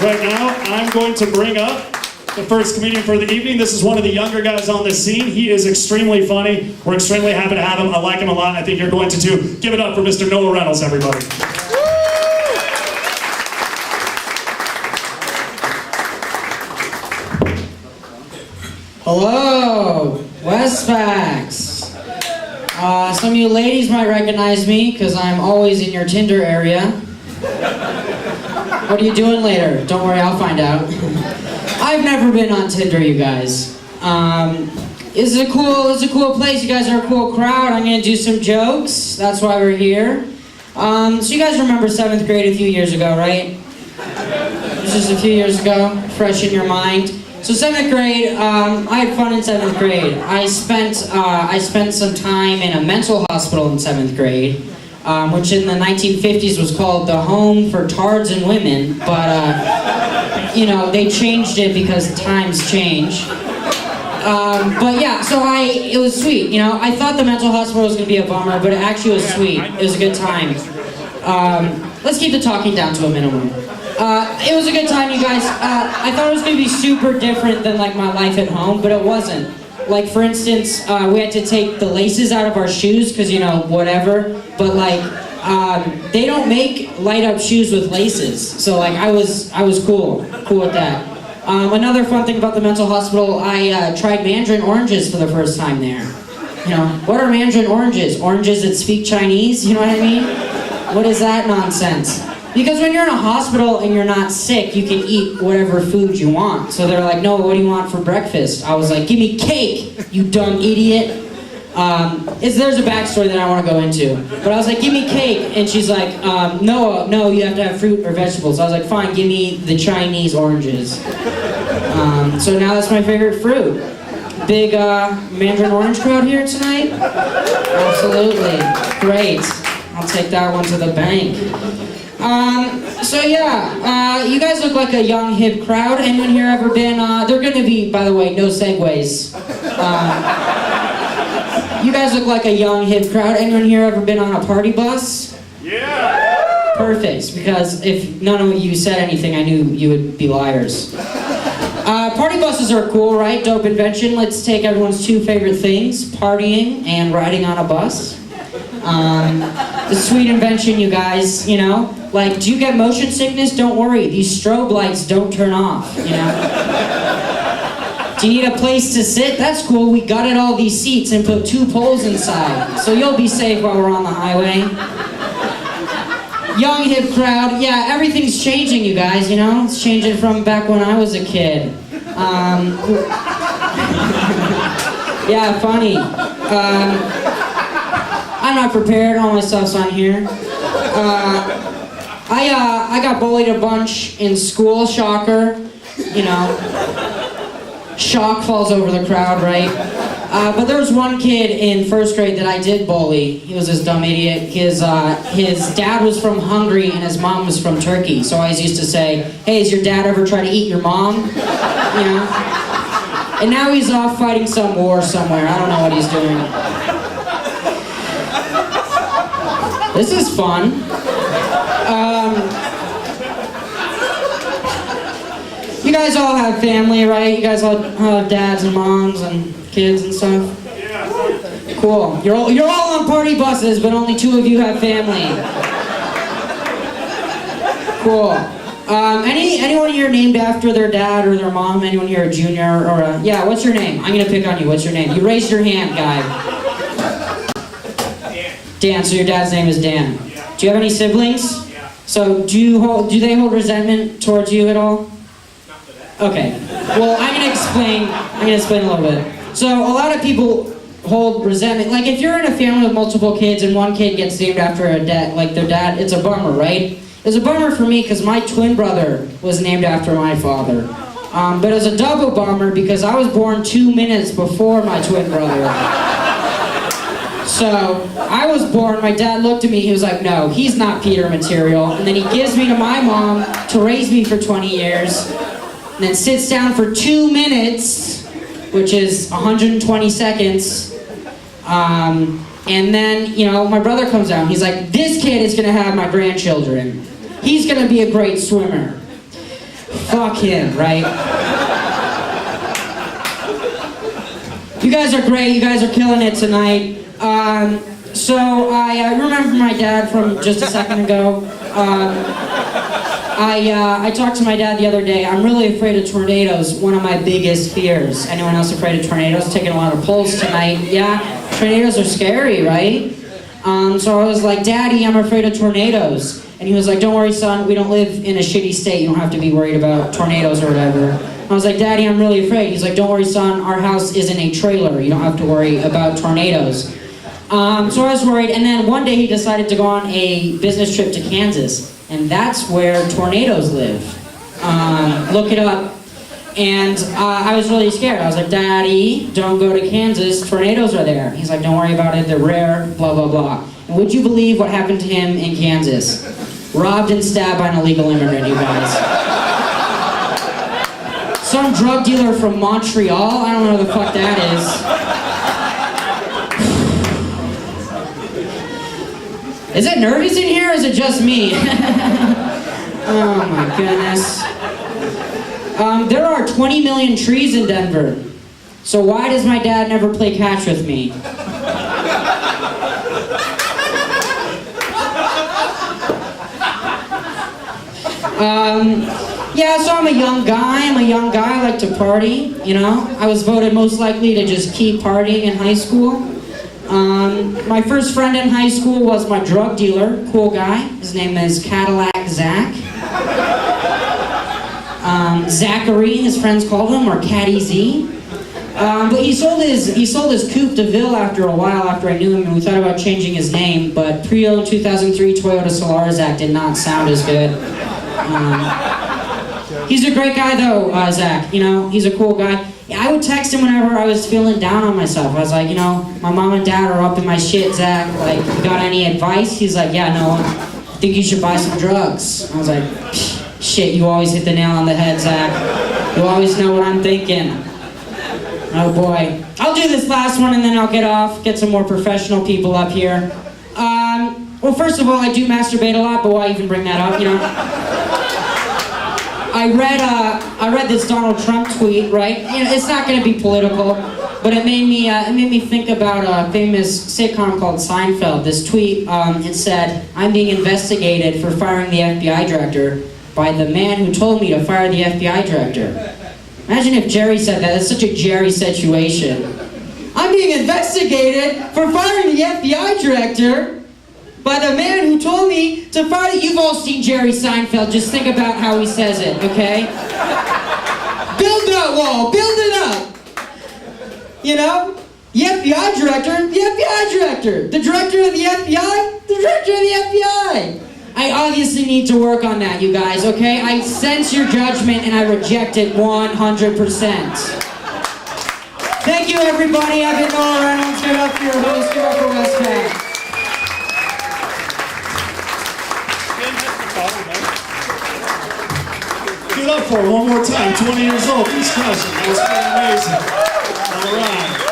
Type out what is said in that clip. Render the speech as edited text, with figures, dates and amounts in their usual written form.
Right now, I'm going to bring up the first comedian for the evening. This is one of the younger guys on the scene. He is extremely funny. We're extremely happy to have him. I like him a lot. I think you're going to too. Give it up for Mr. Noah Reynolds, everybody. Hello, Westfax. Some of you ladies might recognize me because I'm always in your Tinder area. What are you doing later? Don't worry, I'll find out. I've never been on Tinder, you guys. It's a cool place. You guys are a cool crowd. I'm gonna do some jokes. That's why we're here. So you guys remember 7th grade a few years ago, right? It was just a few years ago, fresh in your mind. So 7th grade, I had fun in 7th grade. I spent some time in a mental hospital in 7th grade, which in the 1950s was called the Home for Tards and Women, but you know, they changed it because times change. But yeah, so it was sweet. You know, I thought the mental hospital was gonna be a bummer, but it actually was sweet. It was a good time. Let's keep the talking down to a minimum. It was a good time, you guys. I thought it was gonna be super different than like my life at home, but it wasn't. Like for instance, we had to take the laces out of our shoes because you know whatever. But like, they don't make light up shoes with laces, so like I was cool with that. Another fun thing about the mental hospital, I tried mandarin oranges for the first time there. You know, what are mandarin oranges? Oranges that speak Chinese? You know what I mean? What is that nonsense? Because when you're in a hospital and you're not sick, you can eat whatever food you want. So they're like, no, what do you want for breakfast? I was like, give me cake, you dumb idiot. There's a backstory that I want to go into. But I was like, give me cake. And she's like, no, you have to have fruit or vegetables. I was like, fine, give me the Chinese oranges. So now that's my favorite fruit. Big mandarin orange crowd here tonight? Absolutely. Great. I'll take that one to the bank. So yeah, you guys look like a young, hip crowd. Anyone here ever been, they're gonna be, by the way, no segues. You guys look like a young, hip crowd. Anyone here ever been on a party bus? Yeah! Perfect, because if none of you said anything, I knew you would be liars. Party buses are cool, right? Dope invention. Let's take everyone's two favorite things, partying and riding on a bus. The sweet invention, you guys, you know? Like, do you get motion sickness? Don't worry, these strobe lights don't turn off, you know? Do you need a place to sit? That's cool, we gutted all these seats and put 2 poles inside, so you'll be safe while we're on the highway. Young, hip crowd, yeah, everything's changing, you guys, you know? It's changing from back when I was a kid. Yeah, funny. I'm not prepared, all my stuff's on here. I got bullied a bunch in school, shocker. You know, shock falls over the crowd, right? But there was one kid in 1st grade that I did bully. He was this dumb idiot. His dad was from Hungary and his mom was from Turkey. So I always used to say, hey, has your dad ever tried to eat your mom? You know? And now he's off fighting some war somewhere. I don't know what he's doing. This is fun. You guys all have family, right? You guys all have dads and moms and kids and stuff? Yeah. Cool. You're all on party buses, but only 2 of you have family. Cool. Anyone here named after their dad or their mom? Anyone here a junior or a... Yeah, what's your name? I'm gonna pick on you. What's your name? You raised your hand, guy. Dan, so your dad's name is Dan. Yeah. Do you have any siblings? Yeah. So do they hold resentment towards you at all? Not for that. Okay. Well, I'm gonna explain a little bit. So a lot of people hold resentment. Like if you're in a family with multiple kids and one kid gets named after a dad, like their dad, it's a bummer, right? It's a bummer for me because my twin brother was named after my father. But it's a double bummer because I was born 2 minutes before my twin brother. So I was born, my dad looked at me, he was like, no, he's not Peter material. And then he gives me to my mom to raise me for 20 years. And then sits down for 2 minutes, which is 120 seconds. And then, you know, my brother comes out, he's like, this kid is gonna have my grandchildren. He's gonna be a great swimmer. Fuck him, right? You guys are great. You guys are killing it tonight. So I remember my dad from just a second ago. I talked to my dad the other day. I'm really afraid of tornadoes. One of my biggest fears. Anyone else afraid of tornadoes? Taking a lot of pulls tonight. Yeah, tornadoes are scary, right? So I was like, Daddy, I'm afraid of tornadoes. And he was like, don't worry, son. We don't live in a shitty state. You don't have to be worried about tornadoes or whatever. I was like, Daddy, I'm really afraid. He's like, don't worry, son. Our house isn't a trailer. You don't have to worry about tornadoes. So I was worried. And then one day he decided to go on a business trip to Kansas. And that's where tornadoes live. Look it up. And I was really scared. I was like, Daddy, don't go to Kansas. Tornadoes are there. He's like, don't worry about it. They're rare, blah, blah, blah. And would you believe what happened to him in Kansas? Robbed and stabbed by an illegal immigrant, you guys. Some drug dealer from Montreal. I don't know who the fuck that is. Is it nervous in here or is it just me? Oh my goodness. There are 20 million trees in Denver. So why does my dad never play catch with me? Yeah, so I'm a young guy. I like to party, you know. I was voted most likely to just keep partying in high school. My first friend in high school was my drug dealer, cool guy. His name is Cadillac Zach. Zachary, his friends called him, or Caddy Z. But he sold his Coupe de Ville after a while after I knew him, and we thought about changing his name, but pre-owned 2003 Toyota Solar Zach did not sound as good. He's a great guy though, Zach, you know, he's a cool guy. Yeah, I would text him whenever I was feeling down on myself. I was like, you know, my mom and dad are up in my shit, Zach, like, you got any advice? He's like, yeah, no, I think you should buy some drugs. I was like, shit, you always hit the nail on the head, Zach. You always know what I'm thinking. Oh boy. I'll do this last one and then I'll get off, get some more professional people up here. Well, first of all, I do masturbate a lot, but why even bring that up, you know? I read this Donald Trump tweet, right? You know, it's not going to be political, but it made me think about a famous sitcom called Seinfeld. This tweet, it said, "I'm being investigated for firing the FBI director by the man who told me to fire the FBI director." Imagine if Jerry said that. It's such a Jerry situation. I'm being investigated for firing the FBI director by the man who told me to fire. You've all seen Jerry Seinfeld. Just think about how he says it, okay? Build that wall. Build it up. You know? The FBI director. The FBI director. The director of the FBI. The director of the FBI. I obviously need to work on that, you guys, okay? I sense your judgment and I reject it 100%. Thank you, everybody. I've been Noah Reynolds. Give it up for your host. Give it up for Westfax. Give it up for him one more time. 20 years old. He's crushing. That was pretty amazing. All right.